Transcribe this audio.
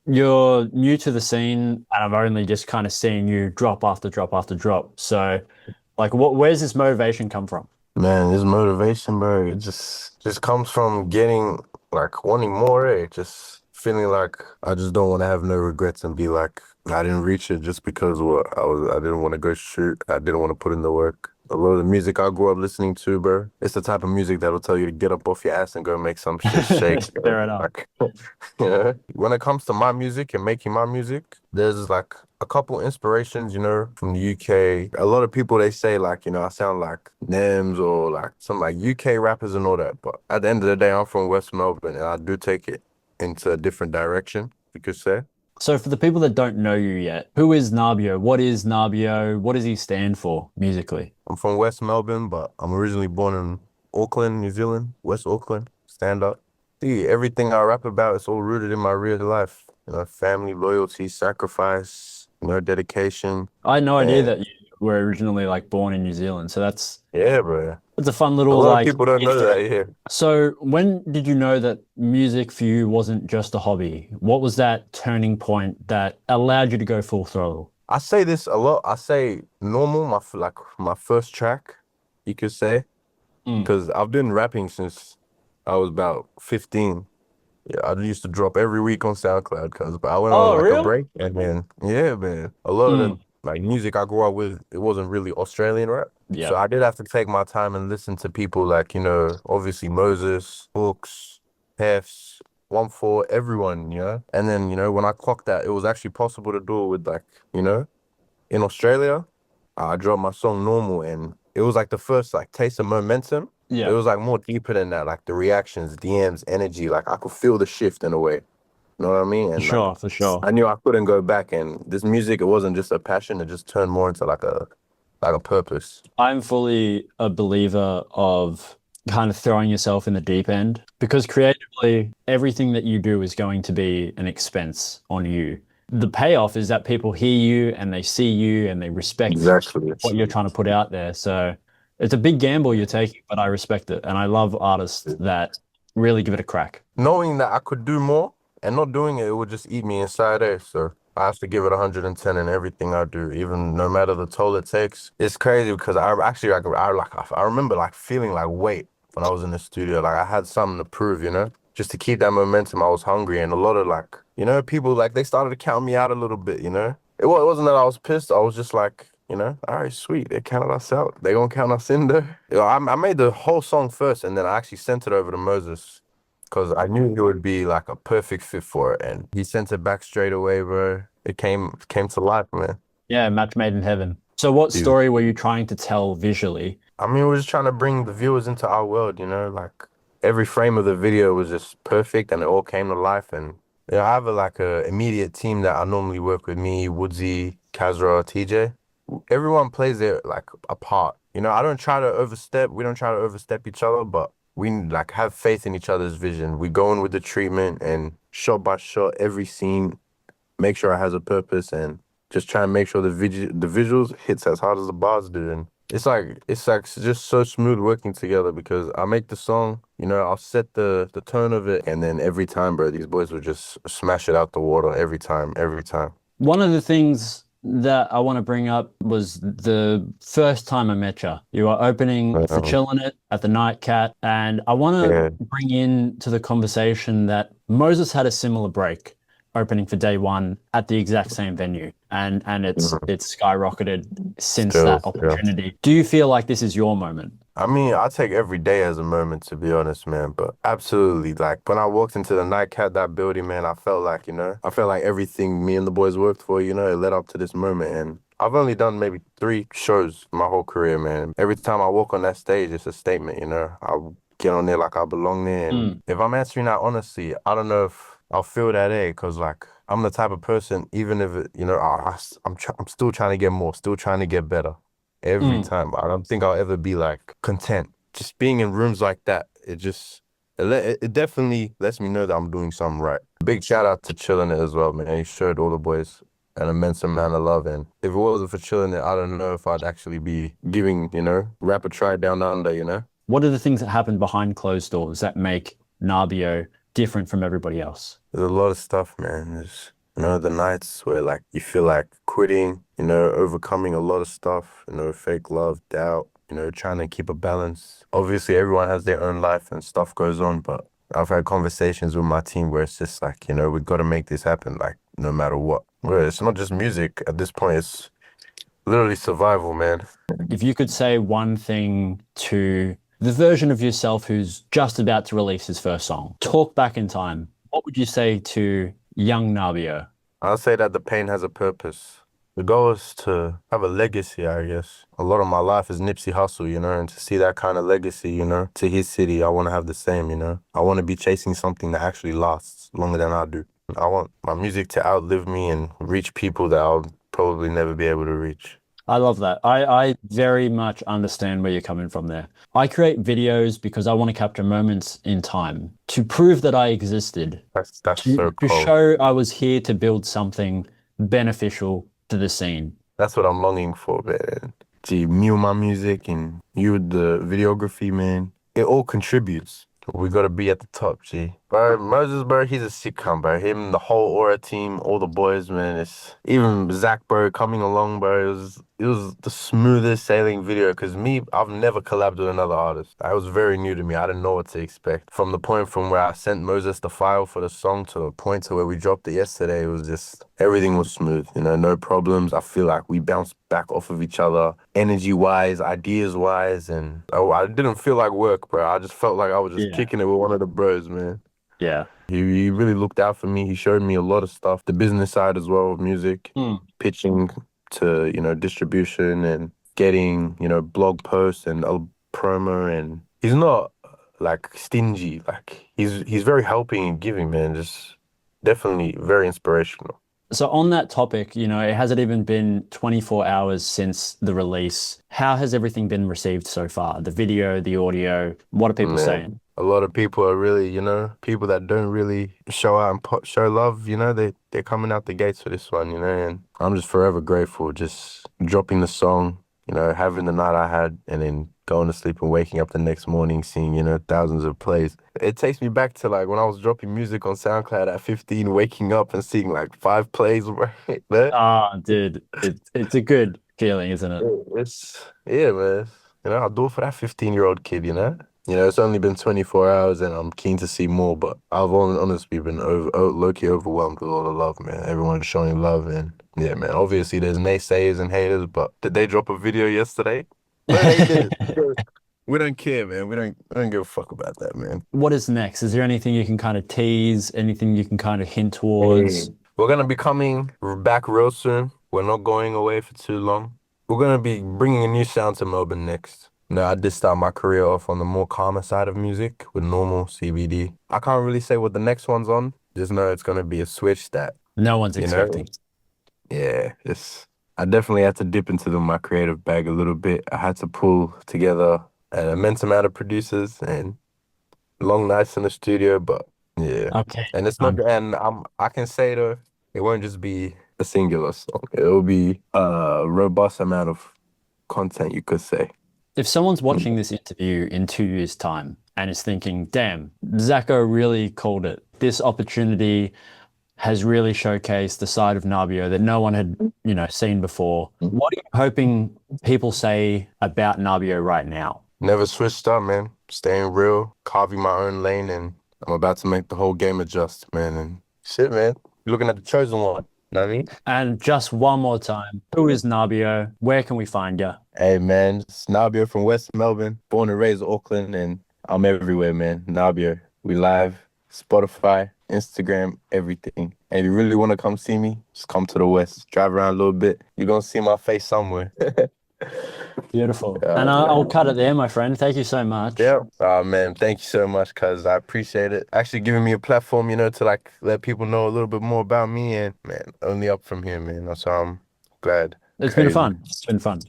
you're new to the scene, and I've only just kind of seen you drop after drop after drop. So, like, where's this motivation come from? Man, this motivation, bro, it just comes from getting like wanting more, eh? Just feeling like I just don't want to have no regrets and be like I didn't reach it just because what I didn't want to go shoot. I didn't want to put in the work. A lot of the music I grew up listening to, bro, it's the type of music that'll tell you to get up off your ass and go make some shit shake, bro. Fair enough. Like, when it comes to my music and making my music, there's like a couple inspirations, from the UK. A lot of people they say like, I sound like Nems or like some like UK rappers and all that. But at the end of the day, I'm from West Melbourne and I do take it into a different direction, you could say. So, for the people that don't know you yet, who is Nabio? What is Nabio? What does he stand for musically? I'm from West Melbourne, but I'm originally born in Auckland, New Zealand, West Auckland. Stand up. See, everything I rap about is all rooted in my real life. Family, loyalty, sacrifice, dedication. I had no idea And that you were originally like born in New Zealand. So yeah, bro. that's a fun A little lot of like people don't know Easter that egg. here. So, when did you know that music for you wasn't just a hobby? What was that turning point that allowed you to go full throttle? I say this a lot. I say normal, like my first track, you could say, Mm. because I've been rapping since I was about 15. Yeah, I used to drop every week on SoundCloud but I went on Oh, like a really? break and then yeah, man, a lot of the Mm. like music I grew up with, it wasn't really Australian rap. So Yep. I did have to take my time and listen to people like, obviously Moses, Hooks, Hefs, 1-4, everyone, And then, when I clocked that, it was actually possible to do it with like, in Australia, I dropped my song Normal and it was like the first like taste of momentum. It Yep. was like more deeper than that, like the reactions, DMs, energy, like I could feel the shift in a way. You know what I mean? For And like sure, for sure. I knew I couldn't go back and this music, it wasn't just a passion, it just turned more into like a purpose. I'm fully a believer of kind of throwing yourself in the deep end because creatively, everything that you do is going to be an expense on you. The payoff is that people hear you and they see you and they respect Exactly. what you're trying to put out there. So it's a big gamble you're taking, but I respect it. And I love artists that really give it a crack. Knowing that I could do more and not doing it, it would just eat me inside there. So I have to give it 110 in everything I do, even no matter the toll it takes. It's crazy because I actually I remember like feeling like weight when I was in the studio. Like I had something to prove, just to keep that momentum. I was hungry and a lot of like, people like they started to count me out a little bit. It wasn't that I was pissed. I was just like, all right, sweet. They counted us out. They gonna count us in there. I made the whole song first and then I actually sent it over to Moses because I knew he would be like a perfect fit for it, and he sent it back straight away, bro. It came to life, man. Yeah, match made in heaven. So what Dude. story were you trying to tell visually? I mean, we're just trying to bring the viewers into our world, like every frame of the video was just perfect, and it all came to life. And yeah, I have like a immediate team that I normally work with me, Woodsy, Kazra, TJ. Everyone plays their like a part. I don't try to overstep. We don't try to overstep each other, but we like have faith in each other's vision. We go in with the treatment and shot by shot, every scene, make sure it has a purpose and just try and make sure the visuals hits as hard as the bars do. And it's like just so smooth working together because I make the song, I'll set the tone of it, and then every time, bro, these boys will just smash it out the water every time, every time. One of the things that I want to bring up was the first time I met you. You were opening for Um, ChillinIt at the Night Cat, and I want to yeah. bring into the conversation that Moses had a similar break opening for day one at the exact same venue, and Mhm. it's skyrocketed since Still, that still. opportunity. Do you feel like this is your moment? I mean, I take every day as a moment, to be honest, man. But absolutely, like when I walked into the nightcap, that building, man, I felt like, I felt like everything me and the boys worked for, it led up to this moment. And I've only done maybe 3 shows my whole career, man. Every time I walk on that stage, it's a statement. I get on there like I belong there. And Mm, if I'm answering that honestly, I don't know if I'll feel that A, because like I'm the type of person, even if I'm still trying to get more, still trying to get better every mm. time. I don't think I'll ever be like content. Just being in rooms like that, it definitely lets me know that I'm doing something right. Big shout out to ChillinIt as well, man. He showed all the boys an immense amount of love. And if it wasn't for ChillinIt, I don't know if I'd actually be giving, rap a try down under. What are the things that happen behind closed doors that make Nabio different from everybody else? There's a lot of stuff, man. You know, the nights where like you feel like quitting, you know, overcoming a lot of stuff, you know, fake love, doubt, you know, trying to keep a balance. Obviously, everyone has their own life and stuff goes on, but I've had conversations with my team where it's just like, you know, we've got to make this happen, like no matter what. Well, it's not just music at this point, it's literally survival, man. If you could say one thing to the version of yourself who's just about to release his first song, talk back in time, what would you say to young Nabio? I'll say that the pain has a purpose. The goal is to have a legacy, I guess. A lot of my life is Nipsey Hussle, you know, and to see that kind of legacy, you know, to his city, I want to have the same, you know. I want to be chasing something that actually lasts longer than I do. I want my music to outlive me and reach people that I'll probably never be able to reach. I love that. I very much understand where you're coming from there. I create videos because I want to capture moments in time to prove that I existed, That's to, so to cold. show I was here to build something beneficial to the scene. That's what I'm longing for, man. Gee, me with my music and you with the videography, man. It all contributes. We gotta be at the top, G. Bro, Moses, bro, he's a sitcom, bro. Him, the whole Aura team, all the boys, man. It's even Zach, bro, coming along, bro. It was the smoothest sailing video. Cause me, I've never collabed with another artist. That was very new to me. I didn't know what to expect. From the point from where I sent Moses the file for the song to the point to where we dropped it yesterday, it was just everything was smooth. You know, no problems. I feel like we bounced back off of each other, energy wise, ideas wise, and I didn't feel like work, bro. I just felt like I was just Yeah. kicking it with one of the bros, man. Yeah. He really looked out for me. He showed me a lot of stuff, the business side as well of music, Hmm. pitching to, you know, distribution and getting, you know, blog posts and a promo. And he's not like stingy. Like he's very helping and giving, man. Just definitely very inspirational. So on that topic, it hasn't even been 24 hours since the release. How has everything been received so far? The video, the audio, what are people saying? Man, a lot of people are really, you know, people that don't really show out and show love, you know, they're coming out the gates for this one, you know, and I'm just forever grateful. Just dropping the song, you know, having the night I had, and then going to sleep and waking up the next morning, seeing, you know, thousands of plays. It takes me back to like when I was dropping music on SoundCloud at 15, waking up and seeing like 5 plays right there. Ah, dude, it's a good feeling, isn't it? Yeah, man. You know, I'll do it for that 15-year-old kid, you know? You know, it's only been 24 hours and I'm keen to see more, but honestly been low-key overwhelmed with all the love, man. Everyone's showing love and yeah, man. Obviously there's naysayers and haters, but did they drop a video yesterday? No, they didn't. We don't care, man. We don't give a fuck about that, man. What is next? Is there anything you can kind of tease? Anything you can kind of hint Hey. towards? We're gonna be coming back real soon. We're not going away for too long. We're gonna be bringing a new sound to Melbourne next. No, I did start my career off on the more calmer side of music with normal CBD. I can't really say what the next one's on. Just know it's gonna be a switch that, No one's you know, expecting. yeah, it's I definitely had to dip into my creative bag a little bit. I had to pull together an immense amount of producers and long nights in the studio, but yeah. Okay. And it's not Um, and I can say though, it won't just be a singular song. It'll be a robust amount of content, you could say. if someone's watching this interview in 2 years' time and is thinking, damn, Zacho really called it. This opportunity has really showcased the side of Nabio that no one had, seen before. What are you hoping people say about Nabio right now? Never switched up, man. Staying real, carving my own lane, and I'm about to make the whole game adjust, man. And shit, man. You're looking at the chosen one. Know what I mean? And just one more time, who is Nabio? Where can we find you? Hey, man. It's Nabio from West Melbourne, born and raised in Auckland, and I'm everywhere, man. Nabio. We live, Spotify, Instagram, everything. And if you really want to come see me, just come to the West. Drive around a little bit. You're going to see my face somewhere. Beautiful. And I'll Man. cut it there, my friend. Thank you so much. Yeah. Man, thank you so much, cuz I appreciate it. Actually giving me a platform, you know, to like let people know a little bit more about me and man, only up from here, man. So I'm glad. It's been Crazy. fun. It's been fun.